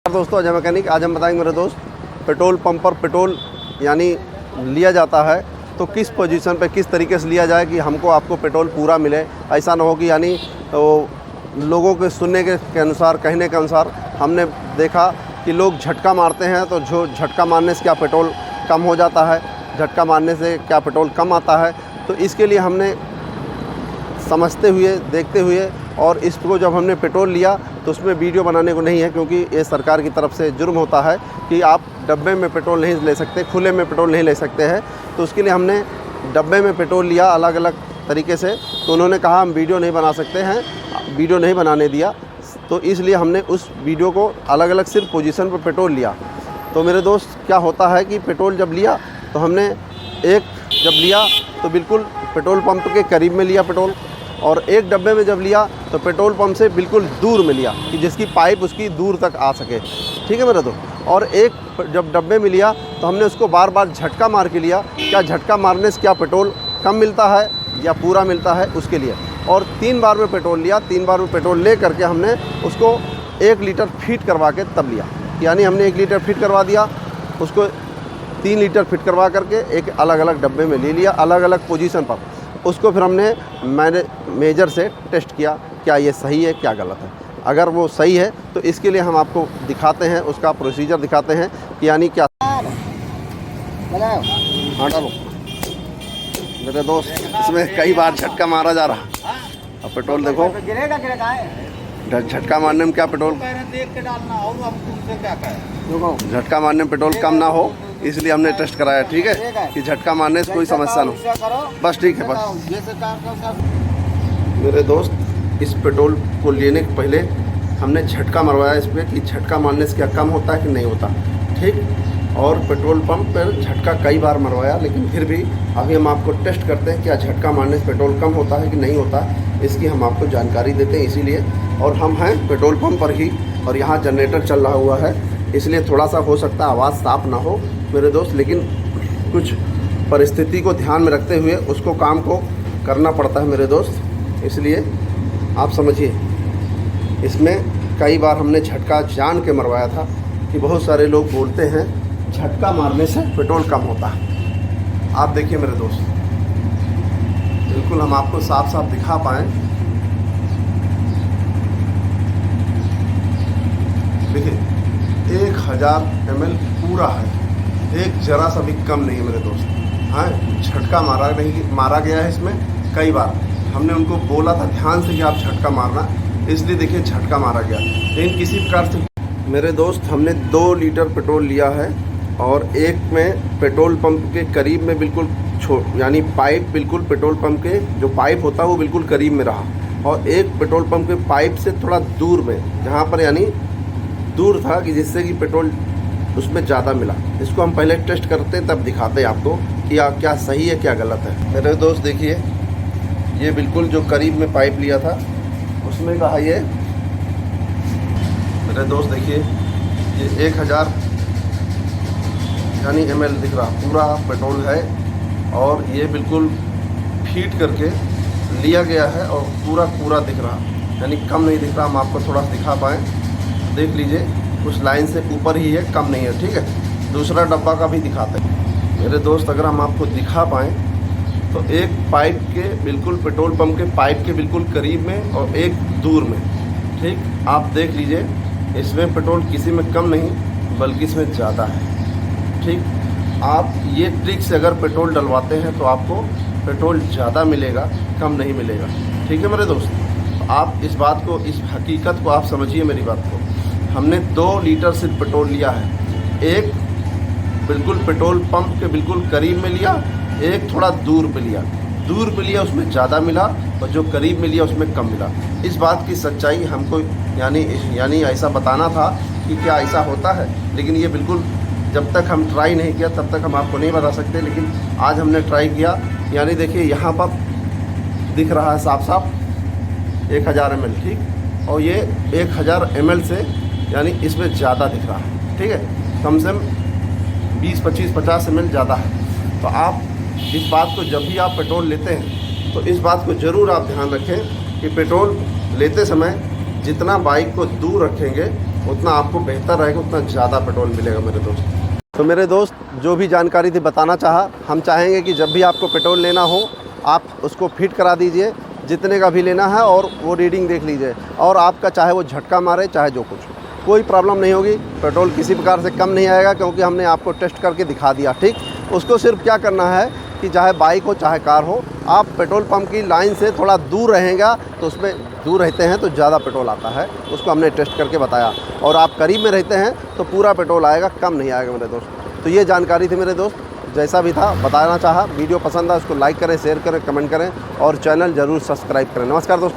दोस्तों, अजय मैकेनिक। आज हम बताएंगे मेरे दोस्त, पेट्रोल पंप पर पेट्रोल यानी लिया जाता है तो किस पोजीशन पे किस तरीके से लिया जाए कि हमको आपको पेट्रोल पूरा मिले। ऐसा ना हो कि यानी तो लोगों के सुनने के अनुसार, कहने के अनुसार हमने देखा कि लोग झटका मारते हैं, तो जो झटका मारने से क्या पेट्रोल कम हो जाता है, झटका मारने से क्या पेट्रोल कम आता है। तो इसके लिए हमने समझते हुए, देखते हुए और इसको जब हमने पेट्रोल लिया तो उसमें वीडियो बनाने को नहीं है, क्योंकि ये सरकार की तरफ से जुर्म होता है कि आप डब्बे में पेट्रोल नहीं ले सकते, खुले में पेट्रोल नहीं ले सकते हैं। तो उसके लिए हमने डब्बे में पेट्रोल लिया अलग अलग तरीके से। तो उन्होंने कहा हम वीडियो नहीं बना सकते हैं, वीडियो नहीं बनाने दिया। तो इसलिए हमने उस वीडियो को अलग अलग सिर्फ पोजीशन पर पेट्रोल लिया। तो मेरे दोस्त, क्या होता है कि पेट्रोल जब लिया तो हमने जब लिया तो बिल्कुल पेट्रोल पंप के करीब में लिया पेट्रोल, और एक डब्बे में जब लिया तो पेट्रोल पंप से बिल्कुल दूर में लिया कि जिसकी पाइप उसकी दूर तक आ सके। ठीक है मेरे दोस्त। और एक जब डब्बे में लिया तो हमने उसको बार बार झटका मार के लिया, क्या झटका मारने से क्या पेट्रोल कम मिलता है या पूरा मिलता है, उसके लिए। और 3 बार में पेट्रोल लिया। 3 बार में पेट्रोल ले करके हमने उसको 1 लीटर फिट करवा के तब लिया। यानी हमने 1 लीटर फिट करवा दिया, उसको 3 लीटर फिट करवा करके एक अलग अलग डब्बे में ले लिया, अलग अलग पोजीशन पर। उसको फिर हमने मेजर से टेस्ट किया, क्या ये सही है क्या गलत है। अगर वो सही है तो इसके लिए हम आपको दिखाते हैं, उसका प्रोसीजर दिखाते हैं कि यानी क्या। हाँ डालो मेरे दोस्त, इसमें कई बार झटका मारा जा रहा। अब पेट्रोल देखो, झटका मारने में क्या पेट्रोल, झटका मारने में पेट्रोल कम ना हो, इसलिए हमने टेस्ट कराया। ठीक है कि झटका मारने से कोई समस्या ना हो, बस। ठीक है बस। मेरे दोस्त, इस पेट्रोल को लेने के पहले हमने झटका मरवाया इस पर कि झटका मारने से क्या कम होता है कि नहीं होता। ठीक। और पेट्रोल पंप पर झटका कई बार मरवाया, लेकिन फिर भी अभी हम आपको टेस्ट करते हैं क्या झटका मारने से पेट्रोल कम होता है कि नहीं होता। इसकी हम आपको जानकारी देते हैं इसीलिए। और हम हैं पेट्रोल पंप पर ही, और यहाँ जनरेटर चल रहा हुआ है, इसलिए थोड़ा सा हो सकता है आवाज़ साफ ना हो मेरे दोस्त, लेकिन कुछ परिस्थिति को ध्यान में रखते हुए उसको काम को करना पड़ता है मेरे दोस्त, इसलिए आप समझिए। इसमें कई बार हमने झटका जान के मरवाया था कि बहुत सारे लोग बोलते हैं झटका मारने से पेट्रोल कम होता है। आप देखिए मेरे दोस्त, बिल्कुल हम आपको साफ साफ दिखा पाएँ। देखिए 1000 ml पूरा है, एक जरा सा भी कम नहीं है मेरे दोस्त। हाँ, झटका मारा गया है इसमें कई बार। हमने उनको बोला था ध्यान से कि आप झटका मारना, इसलिए देखिए झटका मारा गया। लेकिन किसी प्रकार से मेरे दोस्त, हमने 2 लीटर पेट्रोल लिया है, और एक में पेट्रोल पंप के करीब में बिल्कुल यानी पाइप बिल्कुल पेट्रोल पंप के जो पाइप होता है वो बिल्कुल करीब में रहा, और एक पेट्रोल पंप के पाइप से थोड़ा दूर में, जहाँ पर यानी दूर था कि जिससे कि पेट्रोल उसमें ज़्यादा मिला। इसको हम पहले टेस्ट करते हैं तब दिखाते हैं आपको कि क्या सही है क्या गलत है। मेरे दोस्त देखिए, ये बिल्कुल जो करीब में पाइप लिया था उसमें कहा ये मेरे दोस्त देखिए, ये 1000 यानी ml दिख रहा पूरा पेट्रोल है, और ये बिल्कुल फीट करके लिया गया है, और पूरा दिख रहा, यानी कम नहीं दिख रहा। हम आपको थोड़ा सा दिखा पाएँ, देख लीजिए, कुछ लाइन से ऊपर ही है, कम नहीं है। ठीक है। दूसरा डब्बा का भी दिखाते हैं मेरे दोस्त। अगर हम आपको दिखा पाएँ तो एक पाइप के बिल्कुल पेट्रोल पंप के पाइप के बिल्कुल करीब में और एक दूर में। ठीक, आप देख लीजिए, इसमें पेट्रोल किसी में कम नहीं बल्कि इसमें ज़्यादा है। ठीक, आप ये ट्रिक से अगर पेट्रोल डलवाते हैं तो आपको पेट्रोल ज़्यादा मिलेगा, कम नहीं मिलेगा। ठीक है मेरे दोस्त। तो आप इस बात को, इस हकीकत को आप समझिए मेरी बात को। हमने 2 लीटर सिर्फ पेट्रोल लिया है, एक बिल्कुल पेट्रोल पंप के बिल्कुल करीब में लिया, एक थोड़ा दूर पे लिया। दूर पे लिया उसमें ज़्यादा मिला, और जो करीब में लिया उसमें कम मिला। इस बात की सच्चाई हमको यानी ऐसा बताना था कि क्या ऐसा होता है, लेकिन ये बिल्कुल जब तक हम ट्राई नहीं किया तब तक हम आपको नहीं बता सकते। लेकिन आज हमने ट्राई किया, यानी देखिए यहाँ पर दिख रहा है साफ साफ 1000 ml। ठीक, और ये 1000 ml से यानी इसमें ज़्यादा दिख रहा है। ठीक है, कम से कम 20, 25, 50 ml ज़्यादा है। तो आप इस बात को, जब भी आप पेट्रोल लेते हैं तो इस बात को ज़रूर आप ध्यान रखें कि पेट्रोल लेते समय जितना बाइक को दूर रखेंगे उतना आपको बेहतर रहेगा, उतना ज़्यादा पेट्रोल मिलेगा मेरे दोस्त। तो मेरे दोस्त जो भी जानकारी थी बताना चाहा। हम चाहेंगे कि जब भी आपको पेट्रोल लेना हो आप उसको फिट करा दीजिए जितने का भी लेना है, और वो रीडिंग देख लीजिए, और आपका चाहे वो झटका मारे चाहे जो कुछ, कोई प्रॉब्लम नहीं होगी। पेट्रोल किसी प्रकार से कम नहीं आएगा, क्योंकि हमने आपको टेस्ट करके दिखा दिया। ठीक, उसको सिर्फ क्या करना है कि चाहे बाइक हो चाहे कार हो, आप पेट्रोल पंप की लाइन से थोड़ा दूर रहेगा तो उसमें दूर रहते हैं तो ज़्यादा पेट्रोल आता है, उसको हमने टेस्ट करके बताया। और आप करीब में रहते हैं तो पूरा पेट्रोल आएगा, कम नहीं आएगा मेरे दोस्त। तो ये जानकारी थी मेरे दोस्त, जैसा भी था बताना चाहा। वीडियो पसंद आया उसको लाइक करें, शेयर करें, कमेंट करें और चैनल ज़रूर सब्सक्राइब करें। नमस्कार दोस्तों।